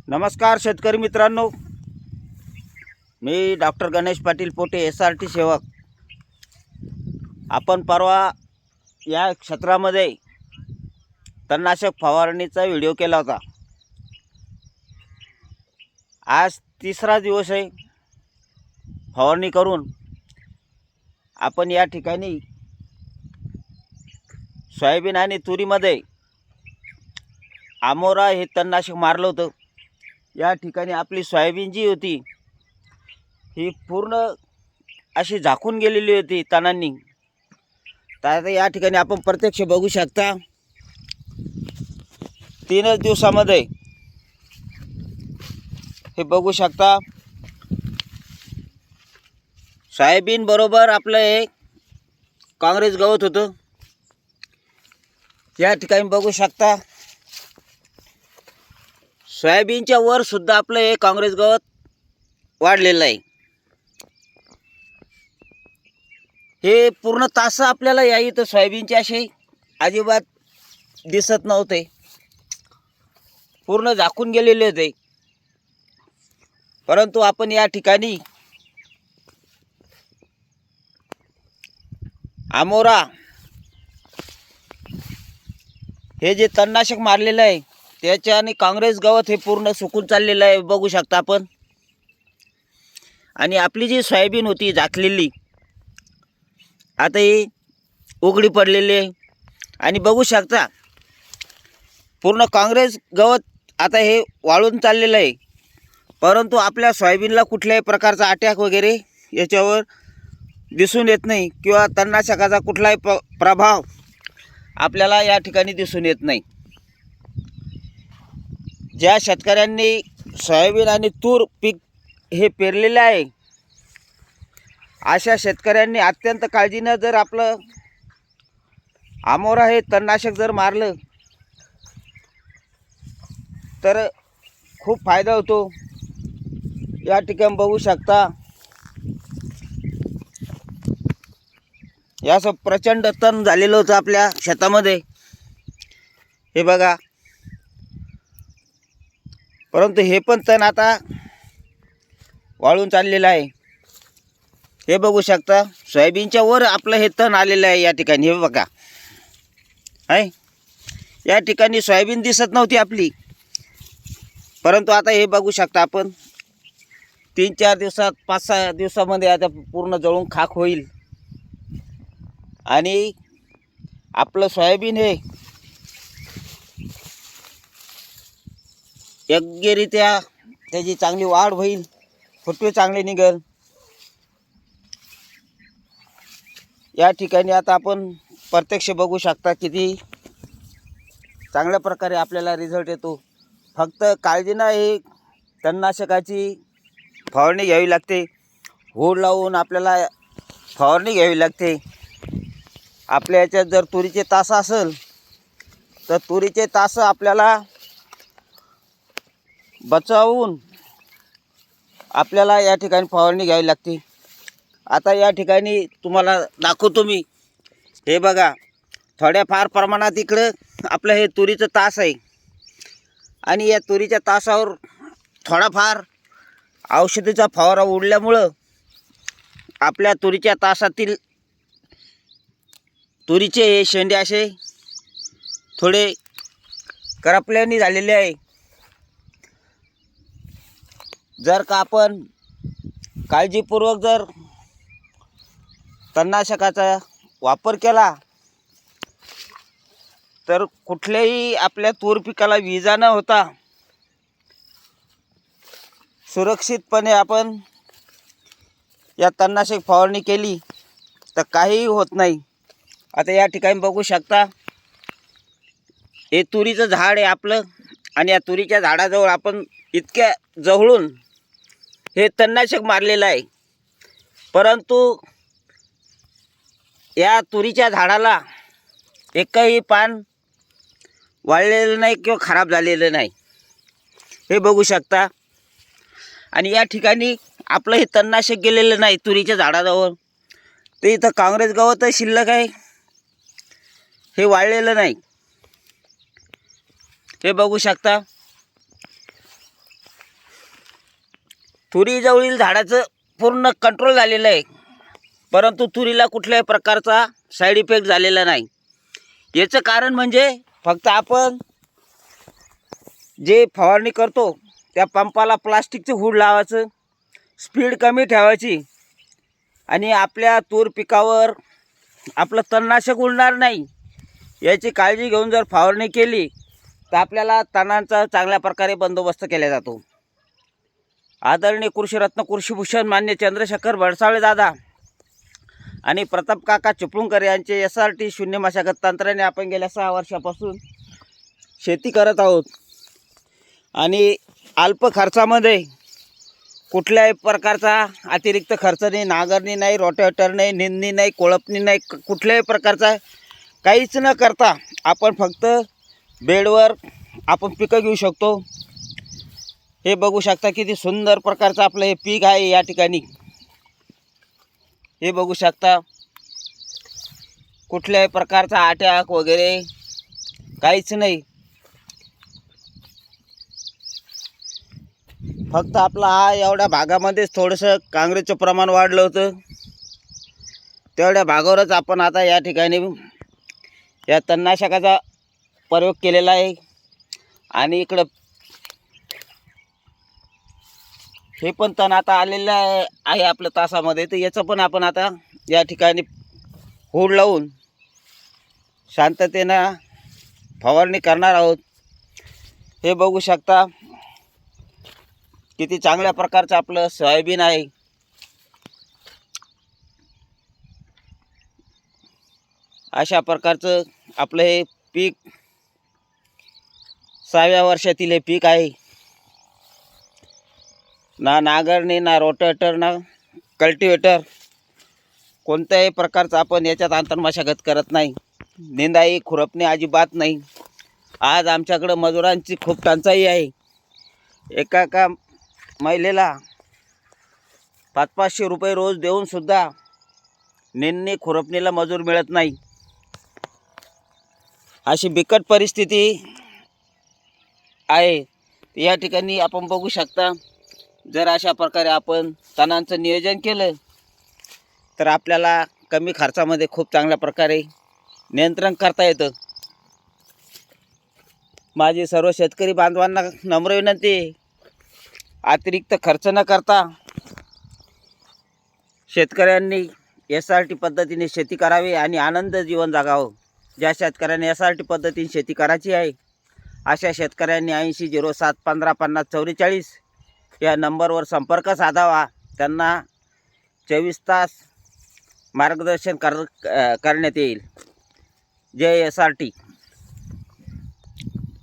नमस्कार शेतकरी मित्रांनो, मी डॉक्टर गणेश पाटील पोटे SRT सेवक। आपण परवा या क्षेत्रामध्ये तणनाशक फवारणीचा व्हिडिओ केला होता। आज तिसरा दिवस आहे फवारणी करून। आपण या ठिकाणी सोयाबीन आणि तुरीमध्ये आमोरा हे तणनाशक मारलं होतं। या ठिकाणी आपली सोयाबीन जी होती ही पूर्ण अशी झाकून गेलेली होती तणांनी। तर या ठिकाणी आपण प्रत्यक्ष बघू शकता, 3 दिवसामध्ये हे बघू शकता। सोयाबीन बरोबर आपलं हे काँग्रेस गवत होतं। या ठिकाणी बघू शकता, सोयाबीनच्या वर सुद्धा आपलं हे काँग्रेस गवत वाढलेलं आहे। हे पूर्ण तास आपल्याला या इथं सोयाबीनचे असे अजिबात दिसत नव्हते, पूर्ण झाकून गेलेले होते। परंतु आपण या ठिकाणी आमोरा हे जे तणनाशक मारलेलं आहे त्याच्याने काँग्रेस गवत हे पूर्ण सुकून चाललेलं आहे, बघू शकता आपण। आणि आपली जी सोयाबीन होती झाकलेली, आता ही उघडी पडलेली आहे। आणि बघू शकता पूर्ण काँग्रेस गवत आता हे वाळून चाललेलं आहे। परंतु आपल्या सोयाबीनला कुठल्याही प्रकारचा अटॅक वगैरे याच्यावर दिसून येत नाही, किंवा तणनाशकाचा कुठलाही प्रभाव आपल्याला या ठिकाणी दिसून येत नाही। ज्या शेतकऱ्यांनी सोयाबीन आणि तूर पीक हे पेरलेले आहे, अशा शेतकऱ्यांनी अत्यंत काळजीनं जर आपलं आमोरा हे तणनाशक जर मारलं तर खूप फायदा होतो। या ठिकाणी बघू शकता, याचं प्रचंड तण झालेलं होतं आपल्या शेतामध्ये, हे बघा। परंतु हे पण तण आता वाळून चाललेलं आहे। हे बघू शकता, सोयाबीनच्या वर आपलं हे तण आलेलं आहे। या ठिकाणी हे बघा आहे, या ठिकाणी सोयाबीन दिसत नव्हती आपली, परंतु आता हे बघू शकता आपण 3-4 दिवसात 5-6 दिवसामध्ये आता पूर्ण जळून खाक होईल। आणि आपलं सोयाबीन हे योग्यरित्या त्याची चांगली वाढ होईल, फुटवे चांगले निघेल। या ठिकाणी आता आपण प्रत्यक्ष बघू शकता किती चांगल्या प्रकारे आपल्याला रिझल्ट येतो। फक्त काळजीनं हे तणनाशकाची फवारणी घ्यावी लागते, होड लावून आपल्याला फवारणी घ्यावी लागते। आपल्या याच्यात जर तुरीचे तास असेल तर तुरीचे तास आपल्याला बचावून आपल्याला या ठिकाणी फवारणी घ्यावी लागते। आता या ठिकाणी तुम्हाला दाखवतो मी, हे बघा, थोड्याफार प्रमाणात इकडं आपलं हे तुरीचं तास आहे। आणि या तुरीच्या तासावर थोडाफार औषधीचा फवारा उडल्यामुळं आपल्या तुरीच्या तासातील तुरीचे हे शेंडे असे थोडे करपल्याने झालेले आहे। जर का आपण काळजीपूर्वक जर तणनाशकाचा वापर केला तर कुठल्याही आपल्या तूर पिकाला विजा न होता सुरक्षितपणे आपण या तणनाशक फवारणी केली तर काहीही होत नाही। आता या ठिकाणी बघू शकता, हे तुरीचं झाड आहे आपलं, आणि या तुरीच्या झाडाजवळ आपण इतक्या जवळून हे तणनाशक मारलेलं आहे। परंतु या तुरीच्या झाडाला एकही पान वाळलेलं नाही किंवा खराब झालेलं नाही, हे बघू शकता। आणि या ठिकाणी आपलं हे तणनाशक गेलेलं नाही तुरीच्या झाडाजवळ, ते इथं काँग्रेस गवत शिल्लक आहे, हे वाळलेलं नाही, हे बघू शकता। तुरीजवळील झाडाचं पूर्ण कंट्रोल झालेलं आहे, परंतु तुरीला कुठल्याही प्रकारचा साईड इफेक्ट झालेला नाही. याचं कारण म्हणजे फक्त आपण जे फवारणी करतो त्या पंपाला प्लास्टिकचं हुड लावायचं, स्पीड कमी ठेवायची आणि आपल्या तूर पिकावर आपलं तणनाशक उडणार नाही याची काळजी घेऊन जर फवारणी केली तर आपल्याला तणांचा चांगल्या प्रकारे बंदोबस्त केला जातो. आदरणीय कृषीरत्न कृषीभूषण मान्य चंद्रशेखर भडसावळे दादा आणि प्रताप काका चिपळूणकर यांचे SRT शून्य मशागत तंत्राने आपण गेल्या 6 वर्षापासून शेती करत आहोत आणि अल्प खर्चामध्ये कुठल्याही प्रकारचा अतिरिक्त खर्च नाही, नांगरणी नाही, रोटेटर नाही, निंदणी नाही, कोळपणी नाही, कुठल्याही प्रकारचा काहीच न करता आपण फक्त बेडवर आपण पिकं घेऊ शकतो. हे बघू शकता किती सुंदर प्रकारचं आपलं हे पीक आहे या ठिकाणी. हे बघू शकता कुठल्याही प्रकारचा अटॅक वगैरे काहीच नाही. फक्त आपला हा एवढ्या भागामध्येच थोडंसं काँग्रेसचं प्रमाण वाढलं होतं, तेवढ्या भागावरच आपण आता या ठिकाणी या तणनाशकाचा प्रयोग केलेला आहे. आणि इकडं हे पण तण आता आलेलं आहे आपल्या तासामध्ये, तर याचं पण आपण आता या ठिकाणी हुड लावून शांततेनं फवारणी करणार आहोत. हे बघू शकता किती चांगल्या प्रकारचं आपलं सोयाबीन आहे. अशा प्रकारचं आपलं हे पीक 6व्या वर्षातील हे पीक आहे. ना नांगरणी, ना रोटेटर, ना कल्टिवेटर, कोणत्याही प्रकारचं आपण याच्यात आंतरमशागत करत नाही. निंदाई खुरपणी अजिबात नाही. आज आमच्याकडं मजुरांची खूप टंचाई आहे. एका महिलेला 500-500 रुपये रोज देऊनसुद्धा निंदणी खुरपणीला मजूर मिळत नाही. अशी बिकट परिस्थिती आहे. या ठिकाणी आपण बघू शकता, जर अशा प्रकारे आपण तणांचं नियोजन केलं तर आपल्याला कमी खर्चामध्ये खूप चांगल्या प्रकारे नियंत्रण करता येतं. माझी सर्व शेतकरी बांधवांना नम्र विनंती आहे, अतिरिक्त खर्च न करता शेतकऱ्यांनी SRT पद्धतीने शेती करावी आणि आनंद जीवन जगावं. ज्या शेतकऱ्यांनी SRT पद्धतीने शेती करायची आहे अशा शेतकऱ्यांनी 8007155044 या नंबरवर संपर्क साधावा. त्यांना 24 तास मार्गदर्शन करण्यात येईल. जय SRT.